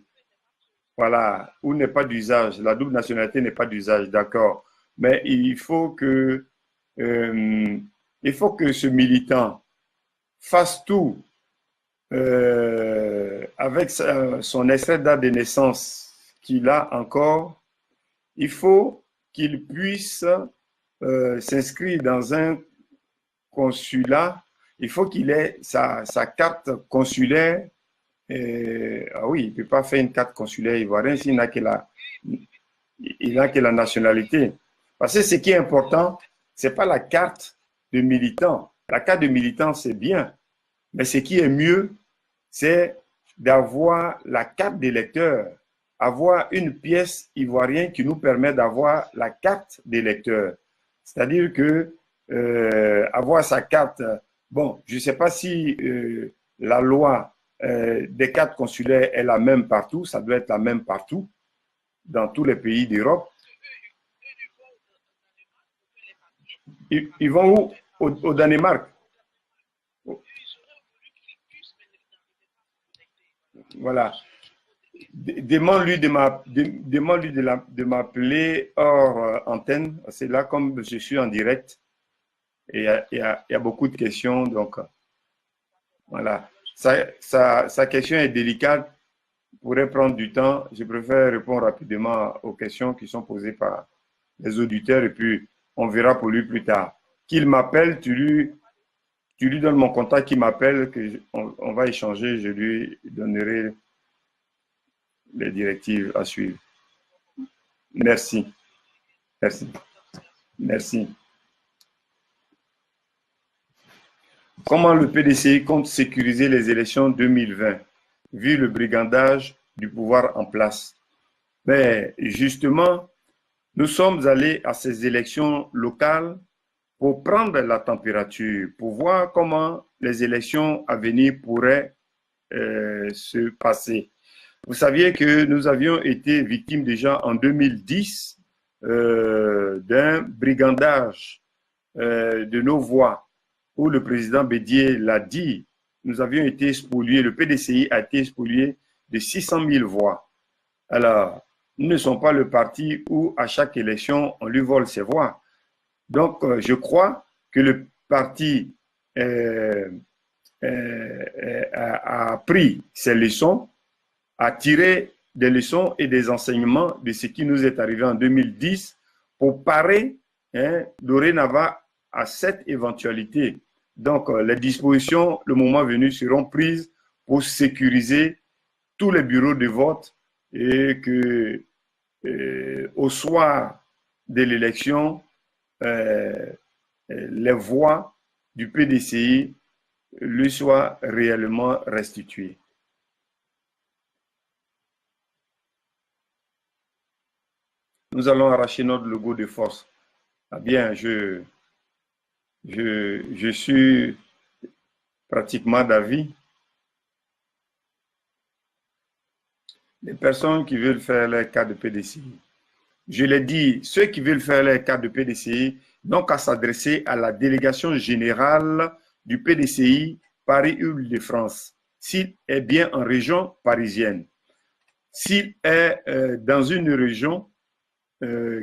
Voilà, ou n'est pas d'usage. La double nationalité n'est pas d'usage, d'accord. Mais euh, il faut que ce militant fasse tout avec son extrait date de naissance qu'il a encore. Il faut qu'il puisse s'inscrire dans un consulat. Il faut qu'il ait sa carte consulaire. Ah oui, il ne peut pas faire une carte consulaire ivoirienne s'il n'a que la nationalité. Parce que ce qui est important, ce n'est pas la carte de militant. La carte de militant, c'est bien. Mais ce qui est mieux, c'est d'avoir la carte d'électeur, avoir une pièce ivoirienne qui nous permet d'avoir la carte d'électeur. C'est-à-dire que avoir sa carte, bon, je ne sais pas si la loi des cartes consulaires est la même partout, ça doit être la même partout, dans tous les pays d'Europe. Ils vont où? Au Danemark. Voilà. Demande-lui de m'appeler hors antenne. C'est là, comme je suis en direct, et il y a beaucoup de questions. Donc, voilà. Sa question est délicate, pourrait prendre du temps. Je préfère répondre rapidement aux questions qui sont posées par les auditeurs et puis on verra pour lui plus tard. Qu'il m'appelle, tu lui donnes mon contact, qu'il m'appelle, on va échanger, je lui donnerai les directives à suivre. Merci. Merci. Merci. Comment le PDCI compte sécuriser les élections 2020, vu le brigandage du pouvoir en place? Mais justement, nous sommes allés à ces élections locales pour prendre la température, pour voir comment les élections à venir pourraient se passer. Vous saviez que nous avions été victimes déjà en 2010 d'un brigandage de nos voix, où le président Bédié l'a dit, nous avions été spoliés, le PDCI a été spolié de 600 000 voix. Alors, nous ne sommes pas le parti où à chaque élection, on lui vole ses voix. Donc, je crois que le parti a pris ses leçons, a tiré des leçons et des enseignements de ce qui nous est arrivé en 2010 pour parer dorénavant à cette éventualité. Donc, les dispositions, le moment venu, seront prises pour sécuriser tous les bureaux de vote et que au soir de l'élection, les voix du PDCI lui soient réellement restituées. Nous allons arracher notre logo de force. Ah bien, je suis pratiquement d'avis. Les personnes qui veulent faire leur carte de PDCI, je l'ai dit, ceux qui veulent faire leur carte de PDCI n'ont qu'à s'adresser à la délégation générale du PDCI Paris-Île-de-France, s'il est bien en région parisienne. S'il est dans une région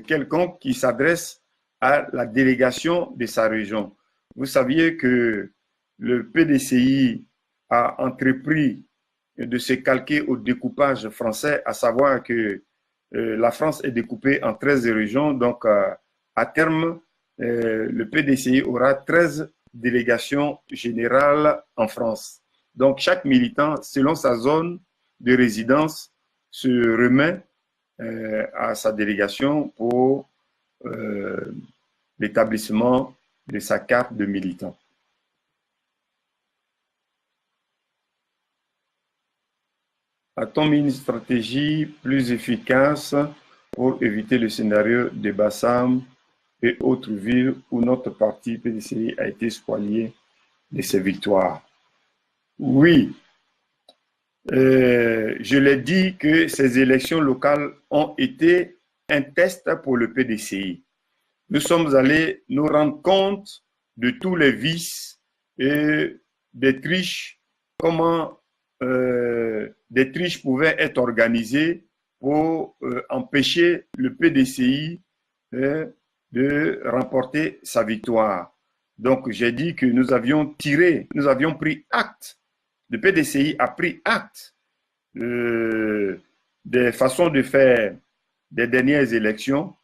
quelconque qui s'adresse à la délégation de sa région. Vous saviez que le PDCI a entrepris de se calquer au découpage français, à savoir que la France est découpée en 13 régions, donc à terme, le PDCI aura 13 délégations générales en France. Donc chaque militant, selon sa zone de résidence, se remet à sa délégation pour l'établissement de sa carte de militant. A-t-on une stratégie plus efficace pour éviter le scénario de Bassam et autres villes où notre parti PDCI a été spolié de ses victoires? Oui, je l'ai dit que ces élections locales ont été un test pour le PDCI. Nous sommes allés nous rendre compte de tous les vices et des triches, comment des triches pouvaient être organisées pour empêcher le PDCI de remporter sa victoire. Donc, j'ai dit que nous avions pris acte, le PDCI a pris acte des façons de faire des dernières élections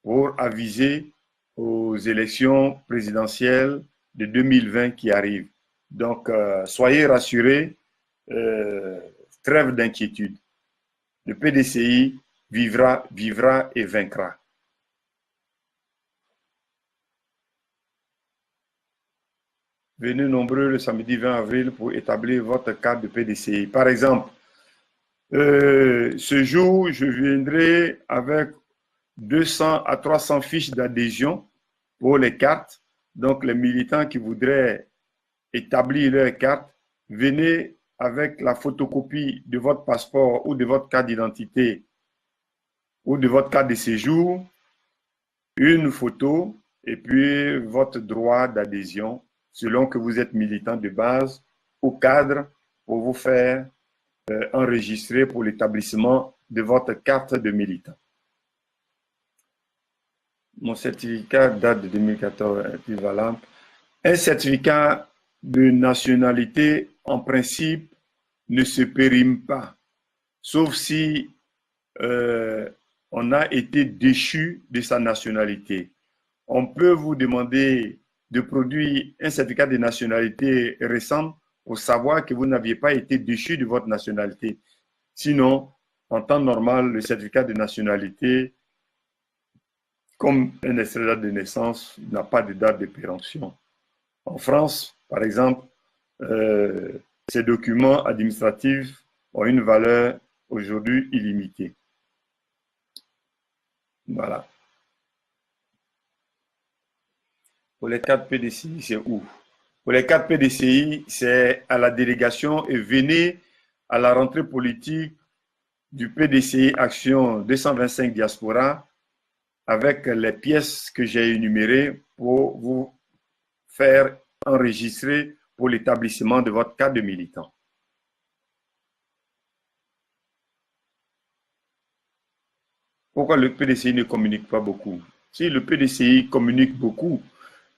pour aviser aux élections présidentielles de 2020 qui arrivent. Donc, soyez rassurés, trêve d'inquiétude. Le PDCI vivra et vaincra. Venez nombreux le samedi 20 avril pour établir votre carte de PDCI. Par exemple, ce jour, je viendrai avec 200 à 300 fiches d'adhésion pour les cartes. Donc, les militants qui voudraient établir leur carte venez avec la photocopie de votre passeport ou de votre carte d'identité ou de votre carte de séjour, une photo et puis votre droit d'adhésion selon que vous êtes militant de base ou cadre pour vous faire enregistrer pour l'établissement de votre carte de militant. Mon certificat date de 2014, est valable. Un certificat de nationalité, en principe, ne se périme pas, sauf si on a été déchu de sa nationalité. On peut vous demander de produire un certificat de nationalité récent pour savoir que vous n'aviez pas été déchu de votre nationalité. Sinon, en temps normal, le certificat de nationalité, comme un extrait de naissance, n'a pas de date de péremption. En France, par exemple, ces documents administratifs ont une valeur aujourd'hui illimitée. Voilà. Pour les 4 PDCI, c'est où? Pour les 4 PDCI, c'est à la délégation et venez à la rentrée politique du PDCI Action 225 Diaspora avec les pièces que j'ai énumérées pour vous faire enregistrer pour l'établissement de votre carte de militant. Pourquoi le PDCI ne communique pas beaucoup? Si le PDCI communique beaucoup,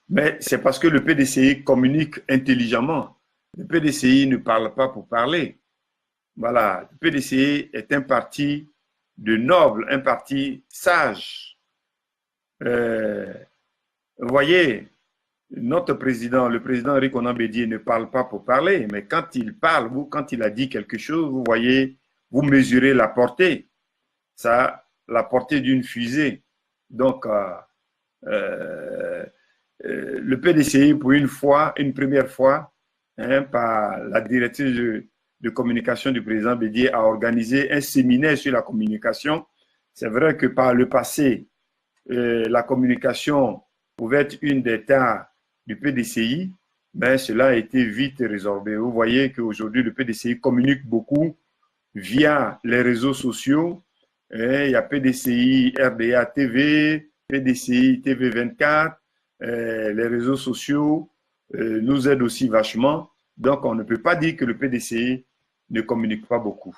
mais c'est parce que le PDCI communique intelligemment. Le PDCI ne parle pas pour parler. Voilà, le PDCI est un parti de noble, un parti sage. Vous voyez, notre président, le président Henri Konan Bédié ne parle pas pour parler, mais quand il parle, quand il a dit quelque chose, vous voyez, vous mesurez la portée. Ça, la portée d'une fusée. Donc, le PDCI, pour une première fois, par la directrice de communication du président Bédié, a organisé un séminaire sur la communication. C'est vrai que par le passé, la communication pouvait être une des tares du PDCI, mais cela a été vite résorbé. Vous voyez qu'aujourd'hui, le PDCI communique beaucoup via les réseaux sociaux. Il y a PDCI RDA TV, PDCI TV 24, les réseaux sociaux nous aident aussi vachement. Donc, on ne peut pas dire que le PDCI ne communique pas beaucoup.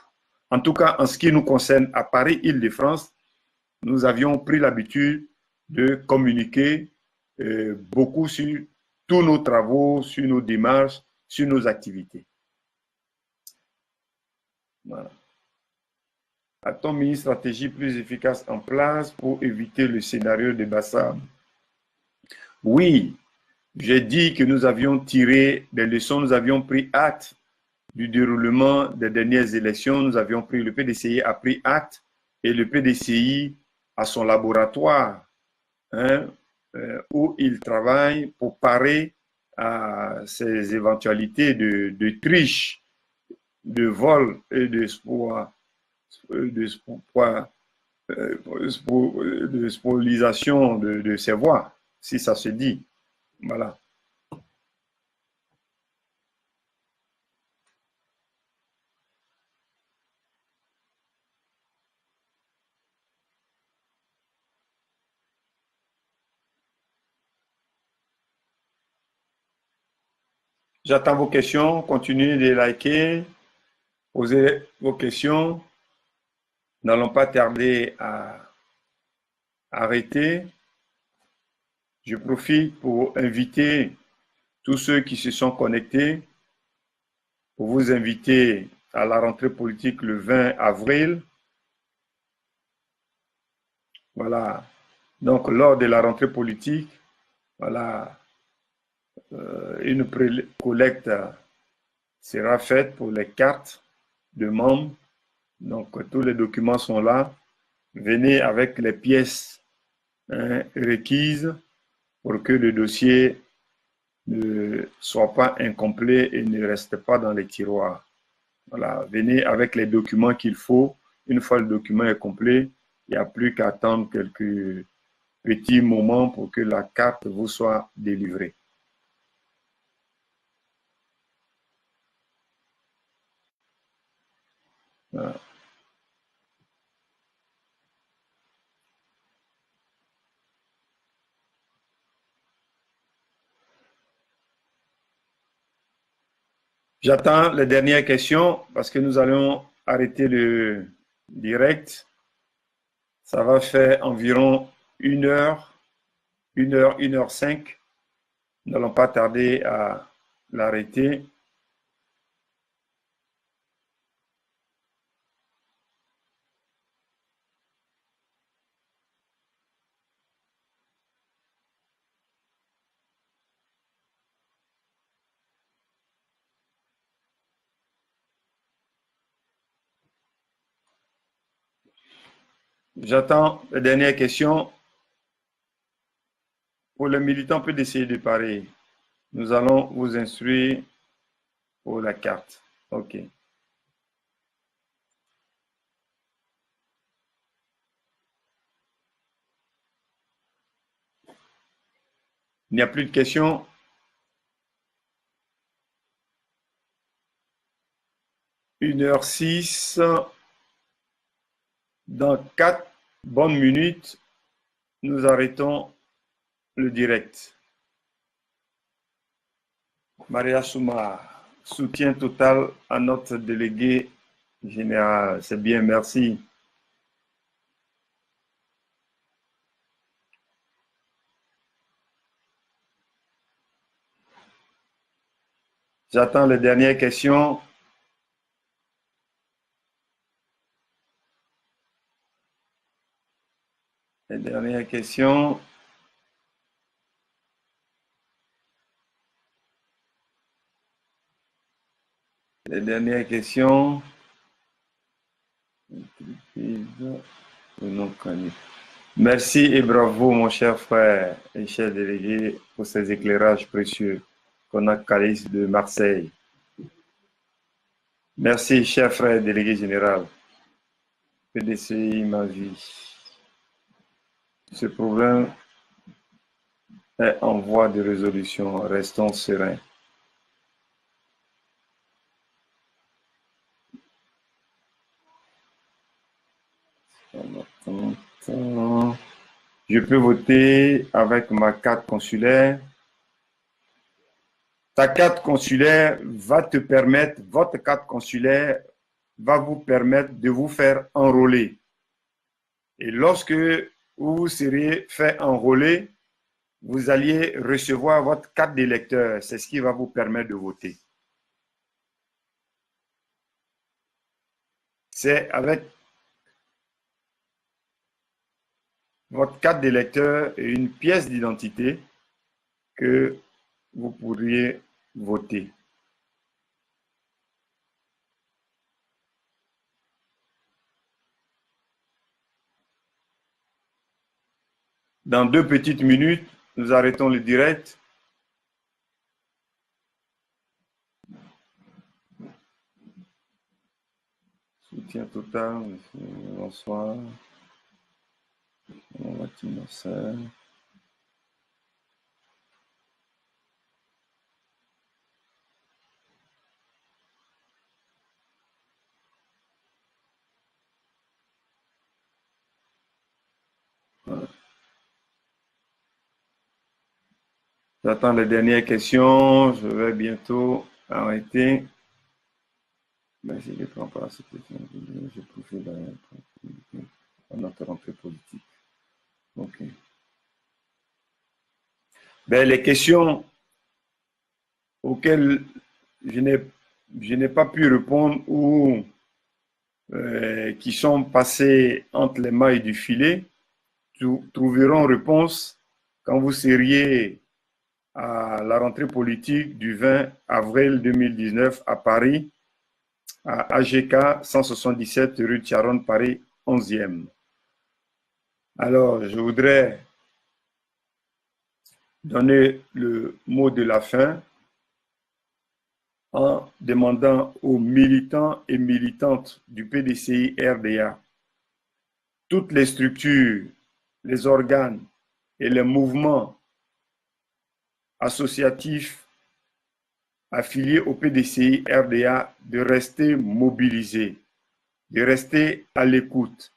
En tout cas, en ce qui nous concerne à Paris-Île-de-France, nous avions pris l'habitude de communiquer beaucoup sur tous nos travaux, sur nos démarches, sur nos activités. Voilà. A-t-on mis une stratégie plus efficace en place pour éviter le scénario de Bassam? Oui, j'ai dit que nous avions tiré des leçons, nous avions pris acte du déroulement des dernières élections, le PDCI a pris acte et le PDCI a son laboratoire où il travaille pour parer à ces éventualités de triche, de vol et de spoliation de ses voix, si ça se dit. Voilà. J'attends vos questions. Continuez de liker, poser vos questions. N'allons pas tarder à arrêter. Je profite pour inviter tous ceux qui se sont connectés, pour vous inviter à la rentrée politique le 20 avril. Voilà. Donc, lors de la rentrée politique, voilà, une collecte sera faite pour les cartes de membres. Donc, tous les documents sont là. Venez avec les pièces requises pour que le dossier ne soit pas incomplet et ne reste pas dans les tiroirs. Voilà, venez avec les documents qu'il faut. Une fois le document est complet, il n'y a plus qu'à attendre quelques petits moments pour que la carte vous soit délivrée. Voilà. J'attends les dernières questions parce que nous allons arrêter le direct. Ça va faire environ 1 heure, 1 heure, 1 h 05. Nous n'allons pas tarder à l'arrêter. J'attends les dernières questions. Pour les militants, peut d'essayer de parler. Nous allons vous instruire pour la carte. OK. Il n'y a plus de questions. Une heure 6. Dans 4 bonnes minutes, nous arrêtons le direct. Maria Souma, soutien total à notre délégué général. C'est bien, merci. J'attends les dernières questions. Les dernières questions. Les dernières questions. Merci et bravo, mon cher frère et cher délégué, pour ces éclairages précieux qu'on a Calice de Marseille. Merci, cher frère délégué général. PDCI, ma vie. Ce problème est en voie de résolution. Restons sereins. Je peux voter avec ma carte consulaire. Ta carte consulaire va te permettre, votre carte consulaire va vous permettre de vous faire enrôler. Et lorsque vous serez fait enrôler, vous alliez recevoir votre carte d'électeur. C'est ce qui va vous permettre de voter. C'est avec votre carte d'électeur et une pièce d'identité que vous pourriez voter. Dans 2 petites minutes, nous arrêtons le direct. Soutien total, bonsoir. J'attends les dernières questions. Je vais bientôt arrêter. Merci de prendre part à cette question. Je profite dans notre rentrée politique. OK. Ben, les questions auxquelles je n'ai pas pu répondre ou qui sont passées entre les mailles du filet trouveront réponse quand vous seriez à la rentrée politique du 20 avril 2019 à Paris, à AGK 177 rue de Charonne, Paris 11e. Alors, je voudrais donner le mot de la fin en demandant aux militants et militantes du PDCI RDA, toutes les structures, les organes et les mouvements associatifs affiliés au PDCI RDA de rester mobilisés, de rester à l'écoute,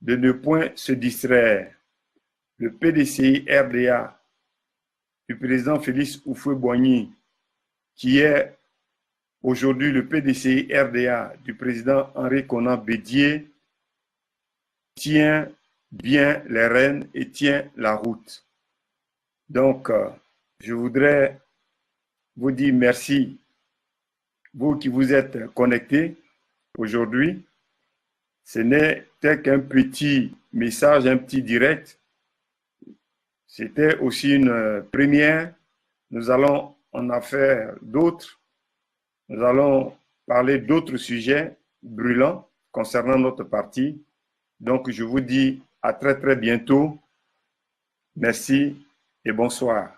de ne point se distraire. Le PDCI RDA du président Félix Houphouët-Boigny, qui est aujourd'hui le PDCI RDA du président Henri Konan Bédié, tient bien les rênes et tient la route. Donc, je voudrais vous dire merci, vous qui vous êtes connectés aujourd'hui. Ce n'était qu'un petit message, un petit direct. C'était aussi une première. Nous allons en faire d'autres. Nous allons parler d'autres sujets brûlants concernant notre parti. Donc, je vous dis à très, très bientôt. Merci et bonsoir.